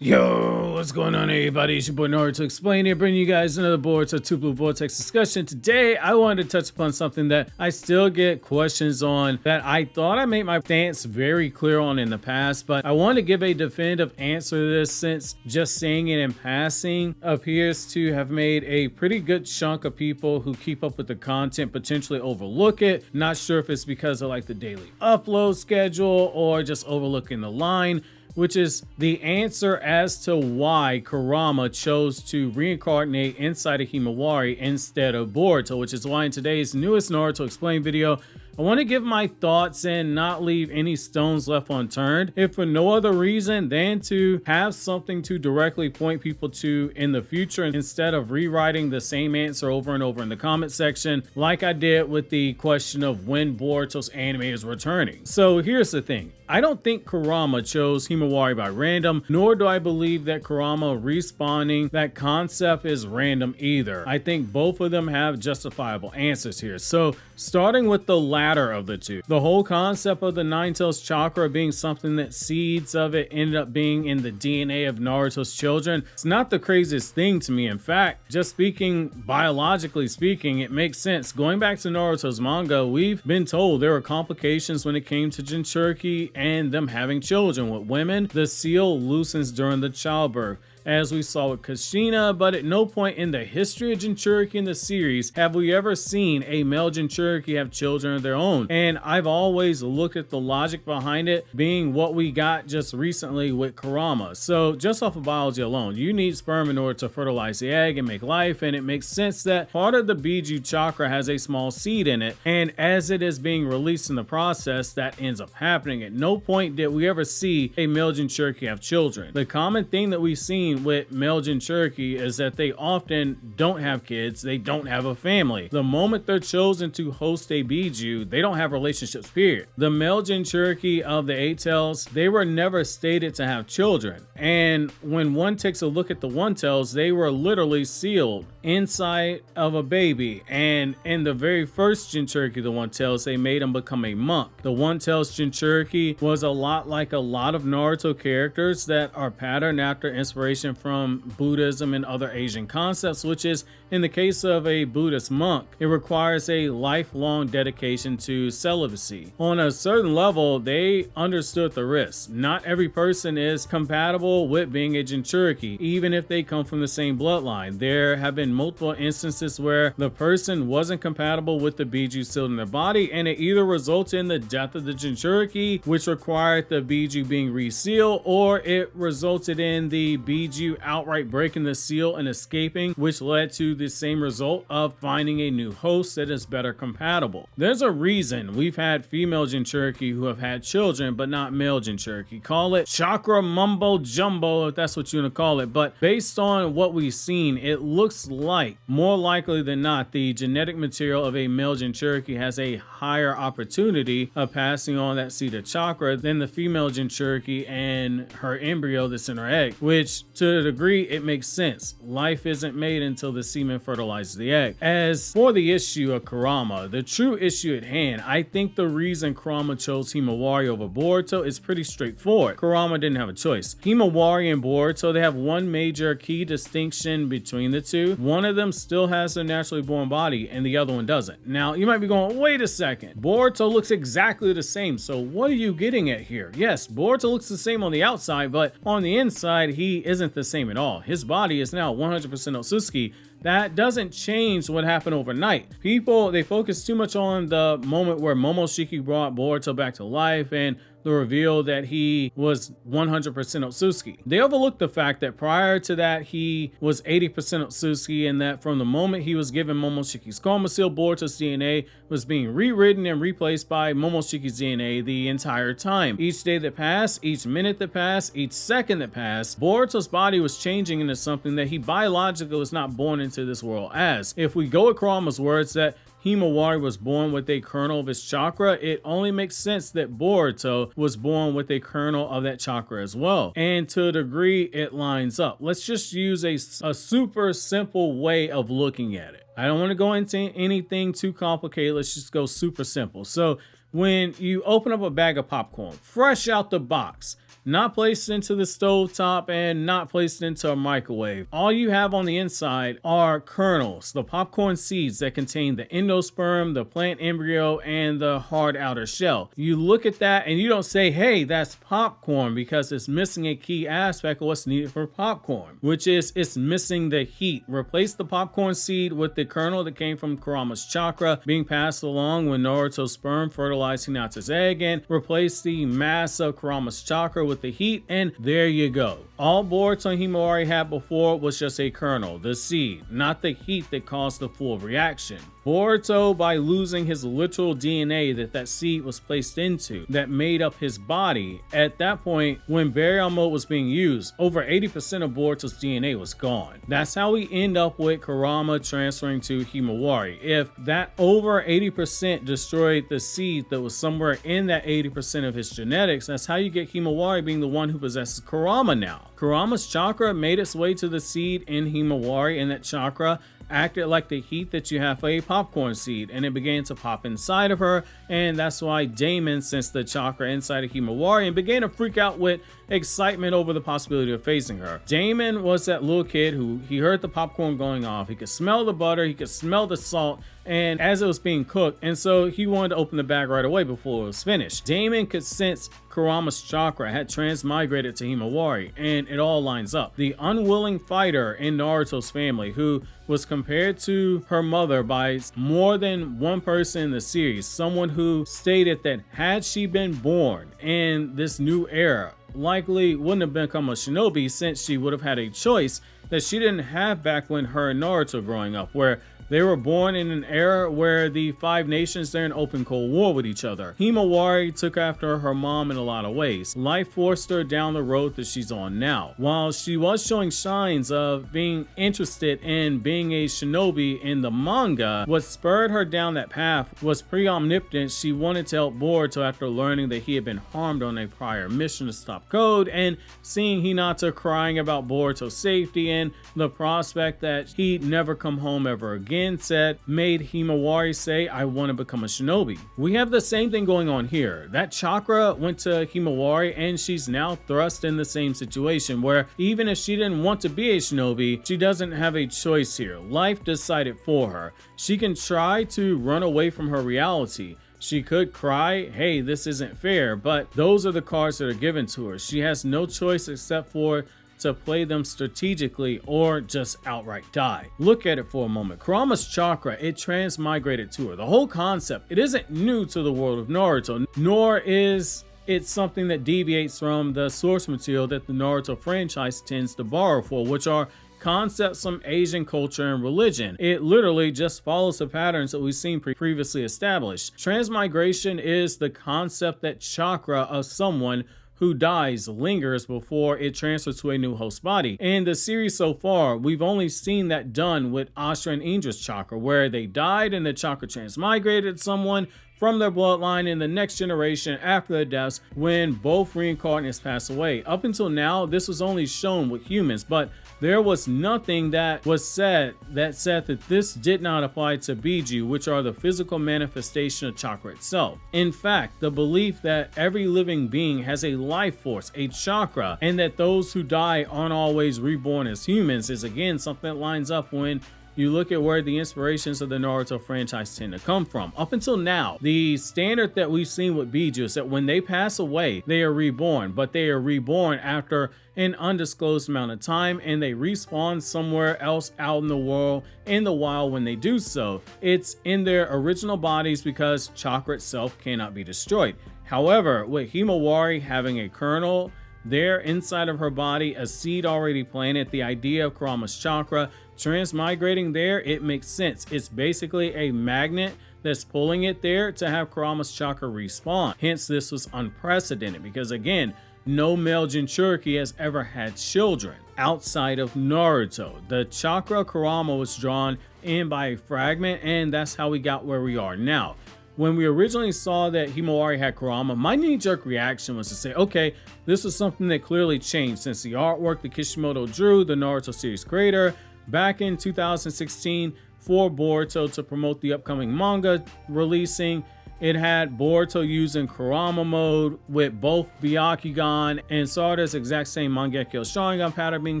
Yo, what's going on everybody? It's your boy Naruto Explained here, bringing you guys another Boruto Two Blue Vortex discussion. Today, I wanted to touch upon something that I still get questions on that I thought I made my stance very clear on in the past, but I want to give a definitive answer to this since just saying it in passing appears to have made a pretty good chunk of people who keep up with the content potentially overlook it. Not sure if it's because of like the daily upload schedule or just overlooking the line, which is the answer as to why Kurama chose to reincarnate inside of Himawari instead of Boruto, which is why in today's newest Naruto Explained video, I want to give my thoughts and not leave any stones left unturned, if for no other reason than to have something to directly point people to in the future instead of rewriting the same answer over and over in the comment section like I did with the question of when Boruto's anime is returning. So here's the thing. I don't think Kurama chose Himawari by random, nor do I believe that Kurama respawning that concept is random either. I think both of them have justifiable answers here. So starting with the latter of the two, the whole concept of the Nine Tails chakra being something that seeds of it ended up being in the DNA of Naruto's children, it's not the craziest thing to me. In fact, just speaking biologically speaking, it makes sense. Going back to Naruto's manga, we've been told there were complications when it came to Jinchuriki and them having children. With women, the seal loosens during the childbirth, as we saw with Kushina, but at no point in the history of Jinchuriki in the series have we ever seen a male Jinchuriki have children of their own. And I've always looked at the logic behind it being what we got just recently with Kurama. So just off of biology alone, you need sperm in order to fertilize the egg and make life, and it makes sense that part of the Biju chakra has a small seed in it, and as it is being released in the process, that ends up happening. At no point did we ever see a male Jinchuriki have children. The common thing that we've seen with male Jinchuriki is that they often don't have kids, they don't have a family. The moment they're chosen to host a Biju, they don't have relationships, period. The male Jinchuriki of the Eight Tails, they were never stated to have children. And when one takes a look at the One Tails, they were literally sealed inside of a baby. And in the very first Jinchuriki, the One Tails, they made him become a monk. The One Tails Jinchuriki was a lot like a lot of Naruto characters that are patterned after inspiration from Buddhism and other Asian concepts, which is, in the case of a Buddhist monk, it requires a lifelong dedication to celibacy. On a certain level, they understood the risks. Not every person is compatible with being a Jinchuriki, even if they come from the same bloodline. There have been multiple instances where the person wasn't compatible with the Biju sealed in their body, and it either resulted in the death of the Jinchuriki, which required the Biju being resealed, or it resulted in the Biju outright breaking the seal and escaping, which led to the same result of finding a new host that is better compatible. There's a reason we've had female Jinchuriki who have had children, but not male Jinchuriki. Call it chakra mumbo jumbo if that's what you want to call it, but based on what we've seen, it looks like more likely than not the genetic material of a male Jinchuriki has a higher opportunity of passing on that seed of chakra than the female Jinchuriki and her embryo that's in her egg, which to a degree it makes sense. Life isn't made until the semen fertilizes the egg. As for the issue of Kurama, the true issue at hand, I think the reason Kurama chose Himawari over Boruto is pretty straightforward. Kurama didn't have a choice. Himawari and Boruto, they have one major key distinction between the two. One of them still has a naturally born body and the other one doesn't. Now you might be going, wait a second, Boruto looks exactly the same, so what are you getting at here? Yes, Boruto looks the same on the outside, but on the inside he isn't the same at all. His body is now 100% Otsutsuki. That doesn't change what happened overnight. People, they focus too much on the moment where Momoshiki brought Boruto back to life and the reveal that he was 100% Otsutsuki. They overlooked the fact that prior to that, he was 80% Otsutsuki, and that from the moment he was given Momoshiki's Karma Seal, Boruto's DNA was being rewritten and replaced by Momoshiki's DNA the entire time. Each day that passed, each minute that passed, each second that passed, Boruto's body was changing into something that he biologically was not born into this world as. If we go with Kurama's words that Himawari was born with a kernel of his chakra, it only makes sense that Boruto was born with a kernel of that chakra as well. And to a degree, it lines up. Let's just use a super simple way of looking at it. I don't want to go into anything too complicated. Let's just go super simple. So when you open up a bag of popcorn, fresh out the box, not placed into the stovetop and not placed into a microwave. All you have on the inside are kernels, the popcorn seeds that contain the endosperm, the plant embryo, and the hard outer shell. You look at that and you don't say, hey, that's popcorn, because it's missing a key aspect of what's needed for popcorn, which is it's missing the heat. Replace the popcorn seed with the kernel that came from Kurama's chakra being passed along when Naruto's sperm fertilized Hinata's egg, and replace the mass of Kurama's chakra with the heat, and there you go. All Boruto Himawari had before was just a kernel, the seed, not the heat that caused the full reaction. Boruto, by losing his literal DNA that seed was placed into, that made up his body, at that point, when burial mode was being used, over 80% of Boruto's DNA was gone. That's how we end up with Kurama transferring to Himawari. If that over 80% destroyed the seed that was somewhere in that 80% of his genetics, that's how you get Himawari being the one who possesses Kurama now. Kurama's chakra made its way to the seed in Himawari, and that chakra acted like the heat that you have for a popcorn seed, and it began to pop inside of her, and that's why Damon sensed the chakra inside of Himawari and began to freak out with excitement over the possibility of facing her. Damon was that little kid who he heard the popcorn going off, he could smell the butter, he could smell the salt, and as it was being cooked, and so he wanted to open the bag right away before it was finished. Damon could sense Kurama's chakra had transmigrated to Himawari, and it all lines up. The unwilling fighter in Naruto's family, who was compared to her mother by more than one person in the series, someone who stated that had she been born in this new era, likely wouldn't have become a shinobi, since she would have had a choice that she didn't have back when her and Naruto growing up, where they were born in an era where the five nations, they're in open cold war with each other. Himawari took after her mom in a lot of ways. Life forced her down the road that she's on now. While she was showing signs of being interested in being a shinobi in the manga, what spurred her down that path was pre-omnipotent. She wanted to help Boruto after learning that he had been harmed on a prior mission to stop Code, and seeing Hinata crying about Boruto's safety and the prospect that he'd never come home ever again said made Himawari say, I want to become a shinobi. We have the same thing going on here. That chakra went to Himawari, and she's now thrust in the same situation where even if she didn't want to be a shinobi, she doesn't have a choice here. Life decided for her. She can try to run away from her reality. She could cry, hey, this isn't fair, but those are the cards that are given to her. She has no choice except for to play them strategically or just outright die. Look at it for a moment. Kurama's chakra, it transmigrated to her. The whole concept, it isn't new to the world of Naruto, nor is it something that deviates from the source material that the Naruto franchise tends to borrow for, which are concepts from Asian culture and religion. It literally just follows the patterns that we've seen previously established. Transmigration is the concept that chakra of someone who dies lingers before it transfers to a new host body. In the series so far, we've only seen that done with Ashura and Indra's chakra, where they died and the chakra transmigrated someone from their bloodline in the next generation after their deaths when both reincarnates pass away. Up until now, this was only shown with humans, but there was nothing that was said that this did not apply to Biju, which are the physical manifestation of chakra itself. In fact, the belief that every living being has a life force, a chakra, and that those who die aren't always reborn as humans is again something that lines up when you look at where the inspirations of the Naruto franchise tend to come from. Up until now, the standard that we've seen with Biju is that when they pass away, they are reborn, but they are reborn after an undisclosed amount of time, and they respawn somewhere else out in the world, in the wild. When they do so, it's in their original bodies because chakra itself cannot be destroyed. However, with Himawari having a kernel there inside of her body, a seed already planted, the idea of Kurama's chakra transmigrating there, it makes sense. It's basically a magnet that's pulling it there to have Kurama's chakra respawn. Hence, this was unprecedented because, again, no male Jinchuriki has ever had children outside of Naruto. The chakra Kurama was drawn in by a fragment, and that's how we got where we are now. When we originally saw that Himawari had Kurama, my knee-jerk reaction was to say, okay, this was something that clearly changed since the artwork that Kishimoto drew, the Naruto series creator, back in 2016 for Boruto to promote the upcoming manga releasing. it had Boruto using Kurama mode with both Byakugan and Sarada's exact same Mangekyo Sharingan pattern being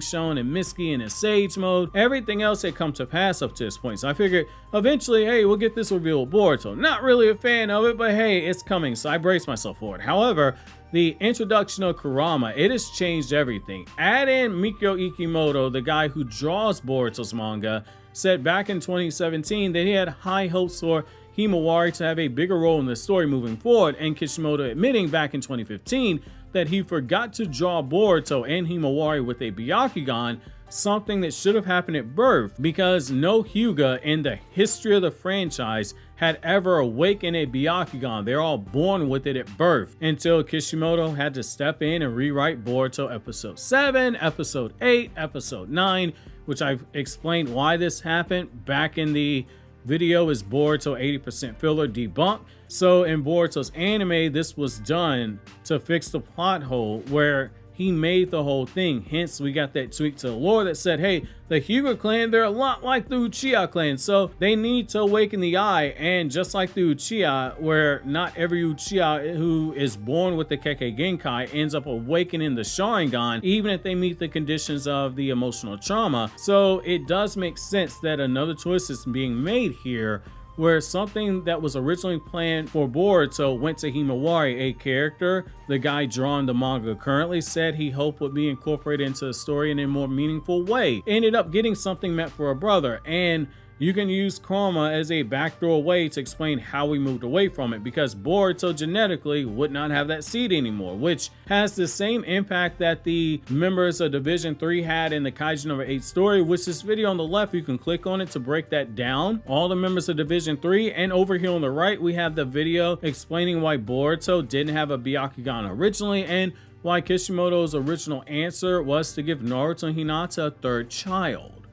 shown, and Mitsuki in his Sage mode. Everything else had come to pass up to this point, so I figured eventually, hey, we'll get this reveal with Boruto. Not really a fan of it, but hey, it's coming, so I braced myself for it. However, the introduction of Kurama, it has changed everything. Add in Mikio Ikimoto, the guy who draws Boruto's manga, said back in 2017 that he had high hopes for Himawari to have a bigger role in the story moving forward, and Kishimoto admitting back in 2015 that he forgot to draw Boruto and Himawari with a Byakugan, something that should have happened at birth, because no Hyuga in the history of the franchise had ever awakened a Byakugan. They're all born with it at birth, until Kishimoto had to step in and rewrite Boruto episode 7, episode 8, episode 9, which I've explained why this happened back in the video is Boruto 80% filler debunked. So in Boruto's anime, this was done to fix the plot hole where he made the whole thing. Hence, we got that tweak to the lore that said, hey, the Hyuga clan, they're a lot like the Uchiha clan, so they need to awaken the eye. And just like the Uchiha, where not every Uchiha who is born with the Kekkei Genkai ends up awakening the Sharingan, even if they meet the conditions of the emotional trauma. So it does make sense that another choice is being made here, where something that was originally planned for Boruto went to Himawari, a character the guy drawing the manga currently said he hoped would be incorporated into the story in a more meaningful way. Ended up getting something meant for a brother, and you can use Kurama as a backdoor way to explain how we moved away from it, because Boruto genetically would not have that seed anymore, which has the same impact that the members of Division 3 had in the Kaiju number 8 story, which this video on the left, you can click on it to break that down. All the members of Division 3, and over here on the right, we have the video explaining why Boruto didn't have a Byakugan originally, and why Kishimoto's original answer was to give Naruto and Hinata a third child.